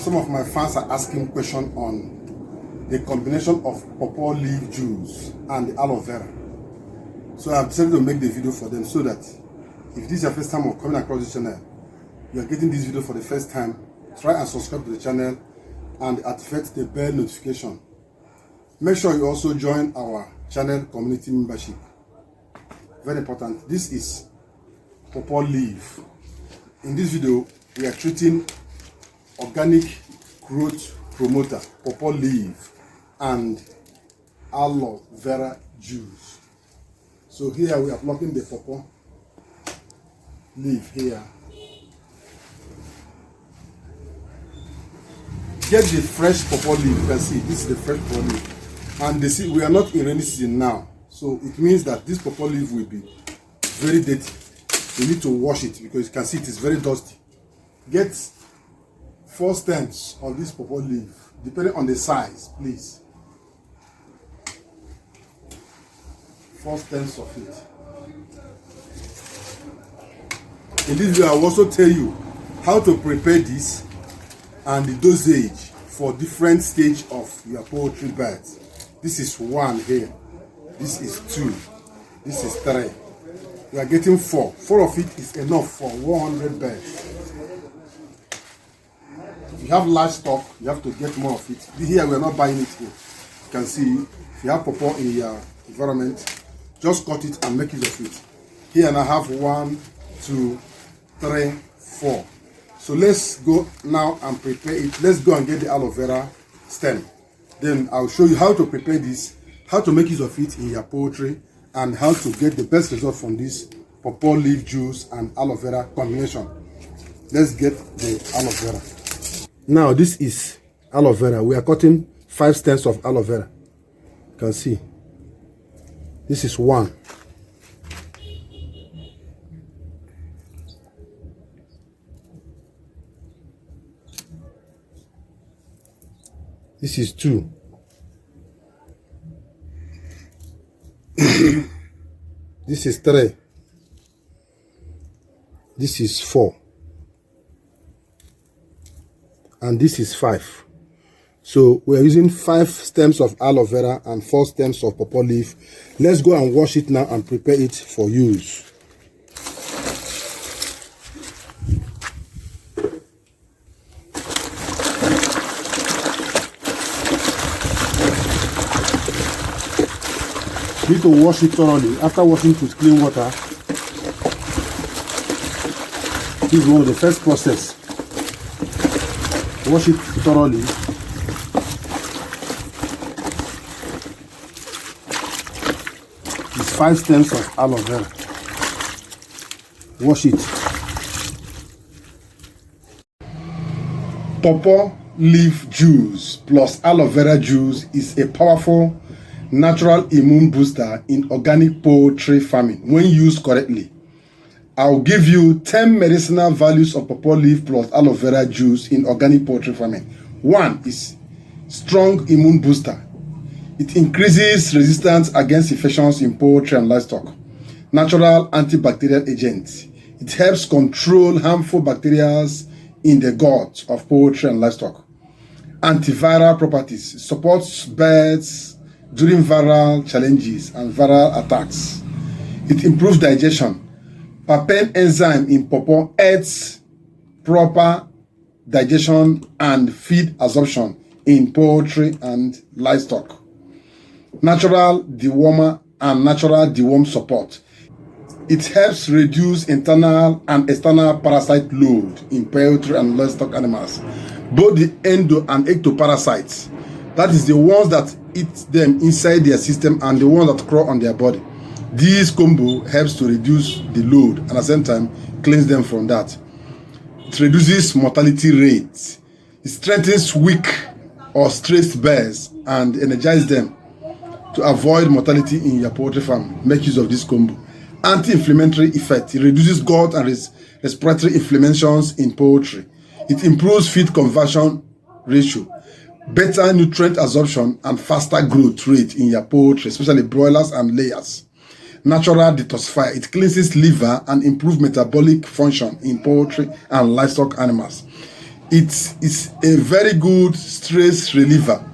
some of my fans are asking questions on the combination of pawpaw leaf juice and the aloe vera. So I've decided to make the video for them so that if this is your first time of coming across this channel, you are getting this video for the first time, try and subscribe to the channel and activate the bell notification. Make sure you also join our channel community membership. Very important. This is pawpaw leaf. In this video, we are treating organic growth promoter, pawpaw leaf, and aloe vera juice. So here we are plucking the pawpaw leaf here. Get the fresh pawpaw leaf. You can see this is the fresh pawpaw leaf, and they see we are not in rainy season now, so it means that this pawpaw leaf will be very dirty. You need to wash it because you can see it is very dusty. Get 4 stems of this pawpaw leaf, depending on the size, please. 4 stems of it. In this video, I will also tell you how to prepare this and the dosage for different stage of your poultry birds. This is 1 here. This is 2. This is 3. You are getting 4. 4 of it is enough for 100 birds. If you have livestock, you have to get more of it. Here we are not buying it here. You can see if you have pawpaw in your environment, just cut it and make use of it. Here and I have 1, 2, 3, 4. So let's go now and prepare it. Let's go and get the aloe vera stem. Then I'll show you how to prepare this, how to make use of it in your poultry, and how to get the best result from this pawpaw leaf juice and aloe vera combination. Let's get the aloe vera. Now this is aloe vera. We are cutting 5 stems of aloe vera. You can see. This is 1. This is 2. This is 3. This is 4. And this is 5. So we are using 5 stems of aloe vera and 4 stems of pawpaw leaf. Let's go and wash it now and prepare it for use. You need to wash it thoroughly. After washing it with clean water, this is one of the first process. Wash it thoroughly. It's 5 stems of aloe vera. Wash it. Pawpaw leaf juice plus aloe vera juice is a powerful natural immune booster in organic poultry farming when used correctly. I'll give you 10 medicinal values of pawpaw leaf plus aloe vera juice in organic poultry farming. 1 is strong immune booster. It increases resistance against infections in poultry and livestock. Natural antibacterial agent. It helps control harmful bacteria in the gut of poultry and livestock. Antiviral properties. Supports birds during viral challenges and viral attacks. It improves digestion. Papain enzyme in pawpaw aids proper digestion and feed absorption in poultry and livestock. Natural dewormer and natural deworm support. It helps reduce internal and external parasite load in poultry and livestock animals, both the endo and ectoparasites. That is the ones that eat them inside their system and the ones that crawl on their body. This combo helps to reduce the load and at the same time cleanse them from that. It reduces mortality rates. It strengthens weak or stressed birds and energizes them to avoid mortality in your poultry farm. Make use of this combo. Anti-inflammatory effect. It reduces gut and respiratory inflammations in poultry. It improves feed conversion ratio. Better nutrient absorption and faster growth rate in your poultry, especially broilers and layers. Natural detoxifier. It cleanses liver and improves metabolic function in poultry and livestock animals. It is a very good stress reliever.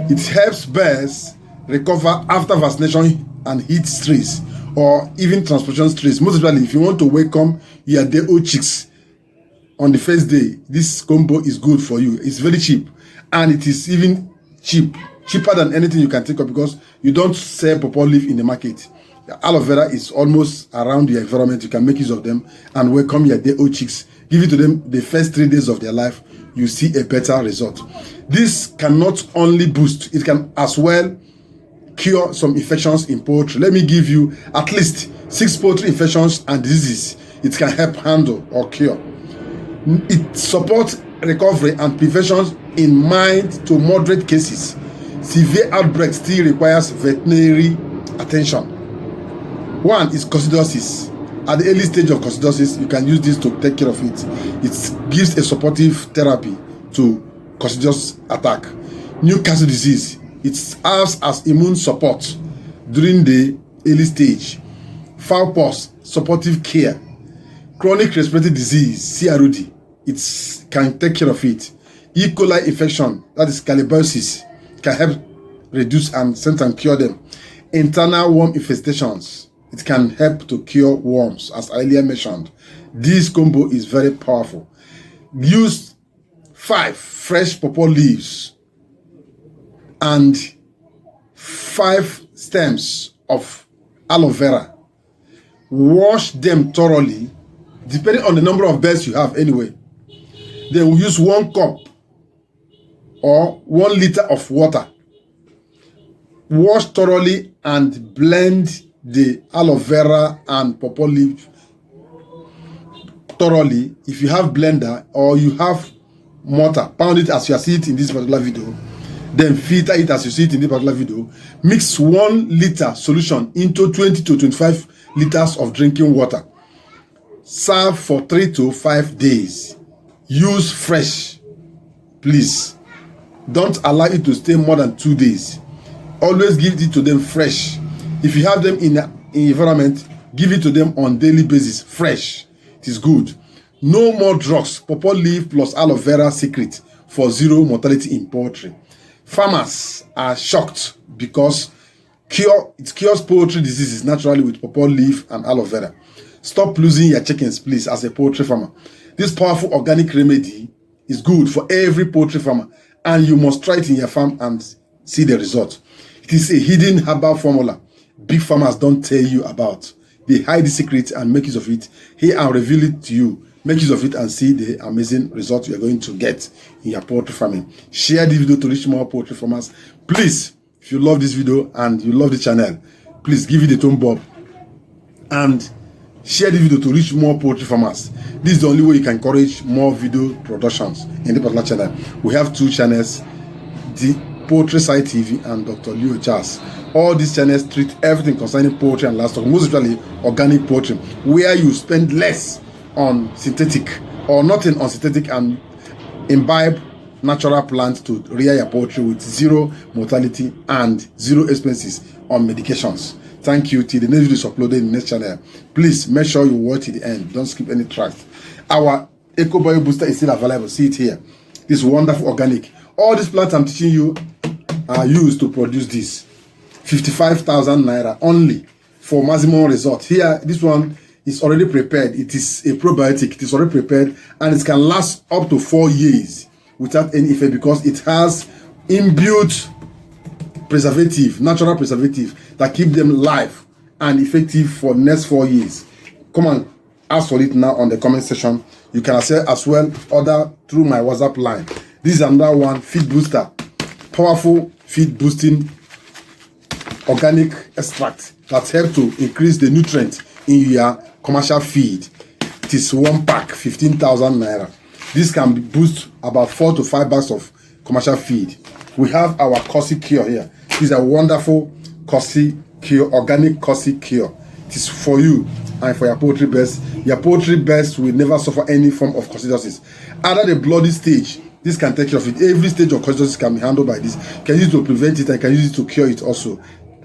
It helps birds recover after vaccination and heat stress, or even transportation stress. Most especially if you want to welcome your day old chicks on the first day, this combo is good for you. It's very cheap, and it is even cheaper than anything you can think of, because you don't sell pawpaw leaf in the market. Aloe vera is almost around your environment. You can make use of them and welcome your day old chicks. Give it to them the first 3 days of their life. You see a better result. This can not only boost, it can as well cure some infections in poultry. Let me give you at least 6 poultry infections and diseases it can help handle or cure. It supports recovery and prevention in mild to moderate cases. Severe outbreak still requires veterinary attention. One is coccidiosis. At the early stage of coccidiosis, you can use this to take care of it. It gives a supportive therapy to coccidiosis attack. Newcastle disease. It serves as immune support during the early stage. Pawpaw, supportive care. Chronic respiratory disease, CROD. It can take care of it. E. coli infection, that is coccidiosis, can help reduce and sometimes cure them. Internal worm infestations. It can help to cure worms, as earlier mentioned. This combo is very powerful. Use 5 fresh pawpaw leaves and 5 stems of aloe vera. Wash them thoroughly, depending on the number of birds you have anyway. Then we'll use 1 cup or 1 liter of water. Wash thoroughly and blend the aloe vera and pawpaw leaf thoroughly. If you have blender or you have mortar, pound it as you see it in this particular video. Then filter it as you see it in this particular video. Mix 1 liter solution into 20 to 25 liters of drinking water. Serve for 3 to 5 days. Use fresh, please. Don't allow it to stay more than 2 days. Always give it to them fresh. If you have them in an environment, give it to them on daily basis, fresh. It is good. No more drugs. Pawpaw leaf plus aloe vera secret for 0 mortality in poultry. Farmers are shocked because it cures poultry diseases naturally with pawpaw leaf and aloe vera. Stop losing your chickens, please, as a poultry farmer. This powerful organic remedy is good for every poultry farmer, and you must try it in your farm and see the result. It is a hidden herbal formula big farmers don't tell you about. They hide the secret and make use of it. Here I'll reveal it to you. Make use of it and see the amazing result you are going to get in your poultry farming. Share this video to reach more poultry farmers. Please, if you love this video and you love the channel, please give it a thumb up and share the video to reach more poultry farmers. This is the only way you can encourage more video productions in the particular channel. We have 2 channels, the Poultry Side TV and Dr. Leo Charles. All these channels treat everything concerning poultry and livestock, most especially organic poultry, where you spend less on synthetic or nothing on synthetic and imbibe natural plants to rear your poultry with 0 mortality and 0 expenses on medications. Thank you. Till the next video is uploaded in the next channel. Please make sure you watch to the end. Don't skip any tracks. Our Eco Bio Booster is still available. See it here. This wonderful organic. All these plants I'm teaching you are used to produce this. 55,000 naira only for maximum result. Here, this one is already prepared. It is a probiotic. It is already prepared and it can last up to 4 years without any effect because it has inbuilt preservative, natural preservative that keep them live and effective for next 4 years. Come on, ask for it now on the comment section. You can as well order through my WhatsApp line. This is another one, feed booster, powerful feed boosting organic extract that helps to increase the nutrient in your commercial feed. It is 1 pack, 15,000 naira. This can boost about 4 to 5 bags of commercial feed. We have our Cocci Cure here. This is a wonderful Cocci Cure, organic Cocci Cure. It is for you and for your poultry birds. Your poultry birds will never suffer any form of coccidiosis. Either the bloody stage, this can take care of it. Every stage of coccidiosis can be handled by this. You can use it to prevent it and you can use it to cure it also.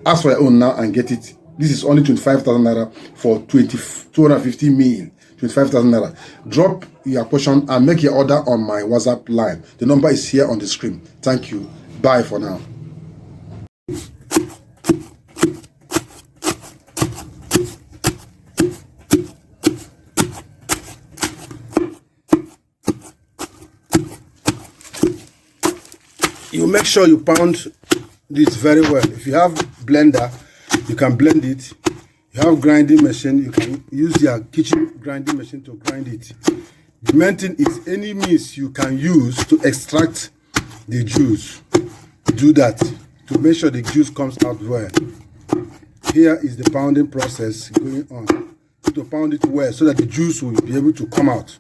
Ask for your own now and get it. This is only 25,000 naira for 250 ml. 25,000 naira. Drop your portion and make your order on my WhatsApp line. The number is here on the screen. Thank you. Bye for now. You make sure you pound this very well. If you have blender, you can blend it. You have grinding machine, you can use your kitchen grinding machine to grind it. The main thing is any means you can use to extract the juice. Do that to make sure the juice comes out well. Here is the pounding process going on. To pound it well so that the juice will be able to come out.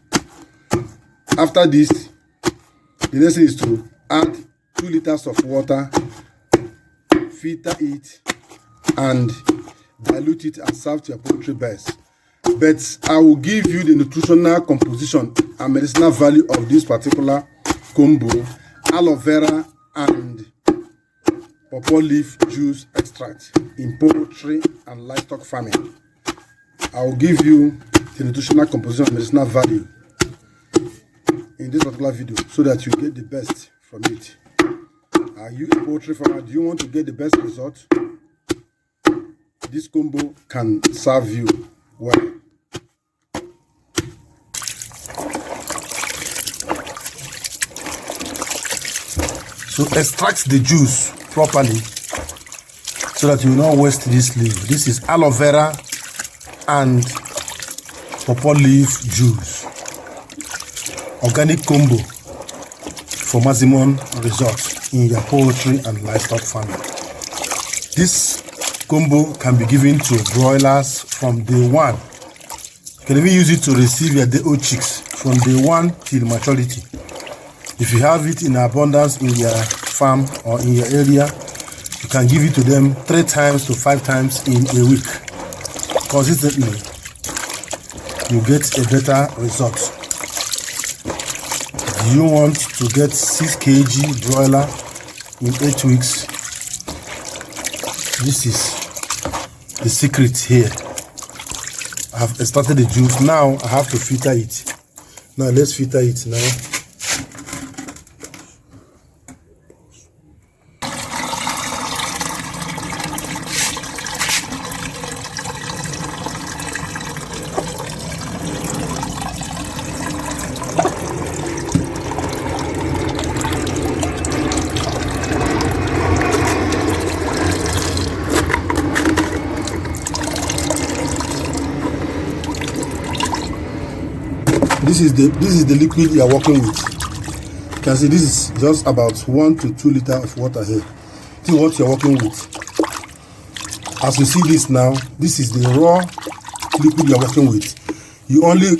After this, the next thing is to add 2 liters of water, filter it, and dilute it and serve to your poultry birds. But I will give you the nutritional composition and medicinal value of this particular combo, aloe vera and pawpaw leaf juice extract in poultry and livestock farming. I will give you the nutritional composition and medicinal value in this particular video so that you get the best from it. Are you a poultry farmer? Do you want to get the best result? This combo can serve you well. So extract the juice properly so that you will not waste this leaf. This is aloe vera and pawpaw leaf juice. Organic combo for maximum results in your poultry and livestock farming. This combo can be given to broilers from day one. You can even use it to receive your day-old chicks from day one till maturity. If you have it in abundance in your farm or in your area, you can give it to them 3 times to 5 times in a week. Consistently, you get a better result. Do you want to get 6 kg broiler in 8 weeks? This is the secret here. I have extracted the juice. Now I have to filter it. Now let's filter it now. This is the liquid you are working with. You can see this is just about 1 to 2 liters of water here. This is what you are working with. As you see this now, this is the raw liquid you are working with. You only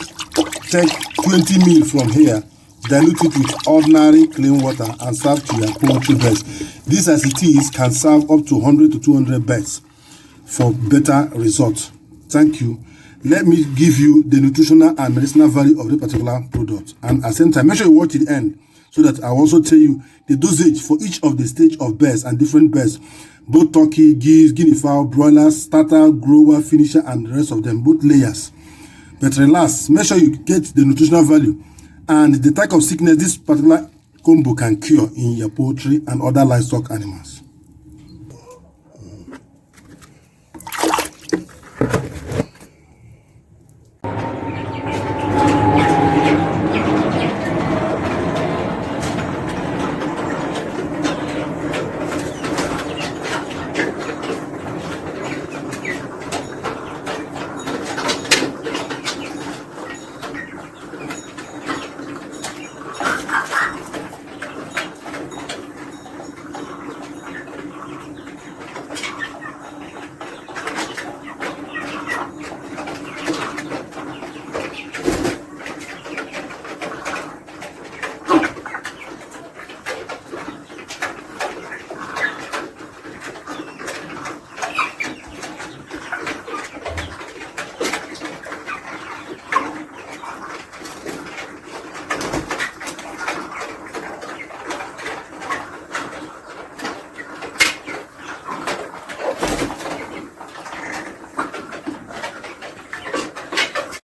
take 20 ml from here, dilute it with ordinary clean water and serve to your poultry birds. This as it is can serve up to 100 to 200 birds for better results. Thank you. Let me give you the nutritional and medicinal value of the particular product, and at the same time make sure you watch till the end so that I will also tell you the dosage for each of the stage of birds and different birds, both turkey, geese, guinea fowl, broilers, starter, grower, finisher, and the rest of them, both layers. But relax, make sure you get the nutritional value and the type of sickness this particular combo can cure in your poultry and other livestock animals.